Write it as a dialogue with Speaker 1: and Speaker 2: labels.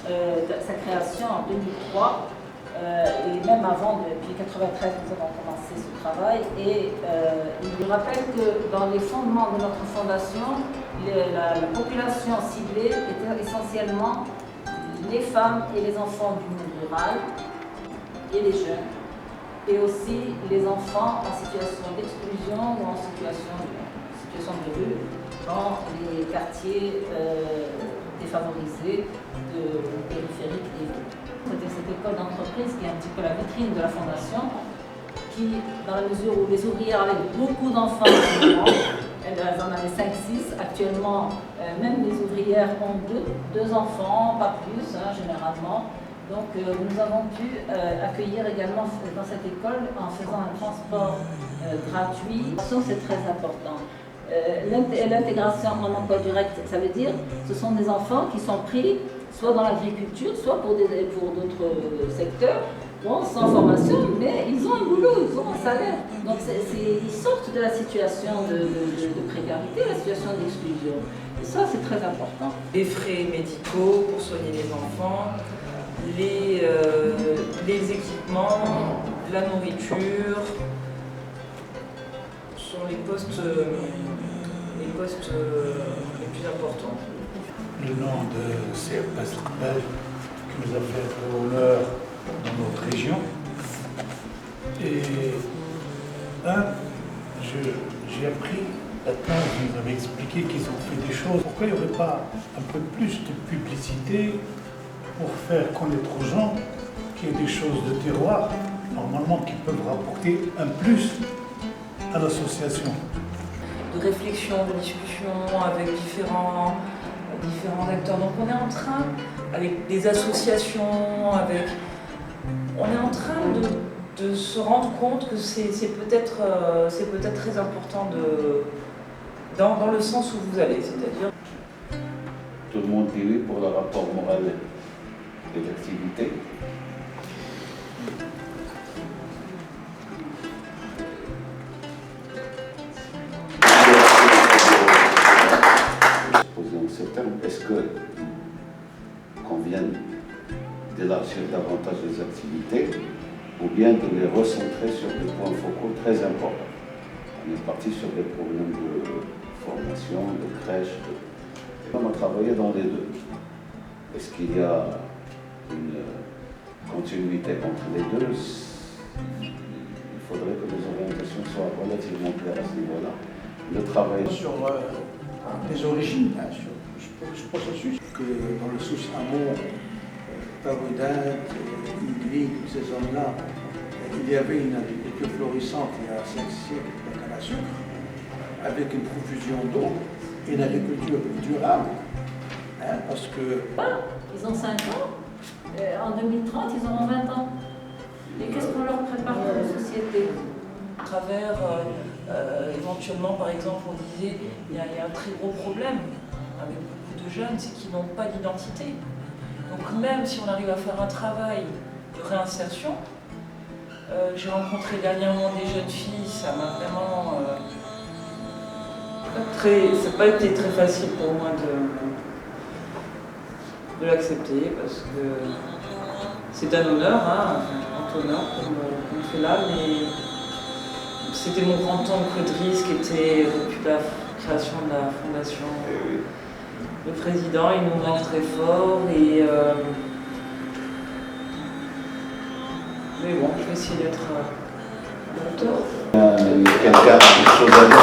Speaker 1: sa création en 2003. Et même avant, depuis 1993, nous avons commencé ce travail. Et il rappelle que dans les fondements de notre fondation, la population ciblée était essentiellement les femmes et les enfants du monde rural et les jeunes, et aussi les enfants en situation d'exclusion ou en situation de rue dans les quartiers défavorisés périphériques des villes. C'était cette école d'entreprise qui est un petit peu la vitrine de la fondation, qui, dans la mesure où les ouvrières avaient beaucoup d'enfants, elles en avaient 5-6, actuellement, même les ouvrières ont deux enfants, pas plus, généralement. Donc nous avons pu accueillir également dans cette école en faisant un transport gratuit. C'est très important. L'intégration en emploi direct, ça veut dire ce sont des enfants qui sont pris soit dans l'agriculture, soit pour d'autres secteurs, bon, sans formation, mais ils ont un boulot, ils ont un salaire. Donc ils sortent de la situation de précarité, la situation d'exclusion. Et ça, c'est très important.
Speaker 2: Les frais médicaux pour soigner les enfants, les équipements, la nourriture, sont les postes les plus importants.
Speaker 3: Le nom de CFS Trapèze qui nous a fait honneur dans notre région. Et j'ai appris, maintenant vous nous avez expliqué qu'ils ont fait des choses. Pourquoi il n'y aurait pas un peu plus de publicité pour faire connaître aux gens qu'il y a des choses de terroir, normalement, qui peuvent rapporter un plus à l'association.
Speaker 2: De réflexion, de discussion avec différents acteurs. Donc on est en train, avec des associations, on est en train de se rendre compte que c'est peut-être très important dans le sens où vous allez, c'est-à-dire...
Speaker 4: Tout le monde dit oui pour le rapport moral de l'activité. Est-ce qu'on vient d'élargir davantage les activités ou bien de les recentrer sur des points focaux très importants? On est parti sur des problèmes de formation, de crèche. On a travaillé dans les deux. Est-ce qu'il y a une continuité entre les deux? Il faudrait que les orientations soient relativement claires à ce niveau-là. Le travail
Speaker 5: sur les origines, bien sûr. Ce processus que dans le sous-hameau, Parodin, Igli, tous ces zones-là, il y avait une agriculture florissante il y a 5 siècles de canne à sucre, avec une profusion d'eau et une agriculture durable. Parce que...
Speaker 1: Ils ont 5 ans, en 2030 ils auront 20 ans. Et qu'est-ce qu'on leur prépare pour la société?
Speaker 2: À travers, éventuellement, par exemple, on disait, il y a un très gros problème avec beaucoup de jeunes, c'est qu'ils n'ont pas d'identité. Donc même si on arrive à faire un travail de réinsertion, j'ai rencontré dernièrement des jeunes filles, ça m'a vraiment... ça n'a pas été très facile pour moi de l'accepter, parce que c'est un honneur, un honneur qu'on fait là, mais c'était mon grand-oncle Driss qui était depuis la création de la fondation. Le président, il nous manque très fort mais bon, je vais essayer d'être à la hauteur.
Speaker 4: Quelqu'un a quelque chose à dire?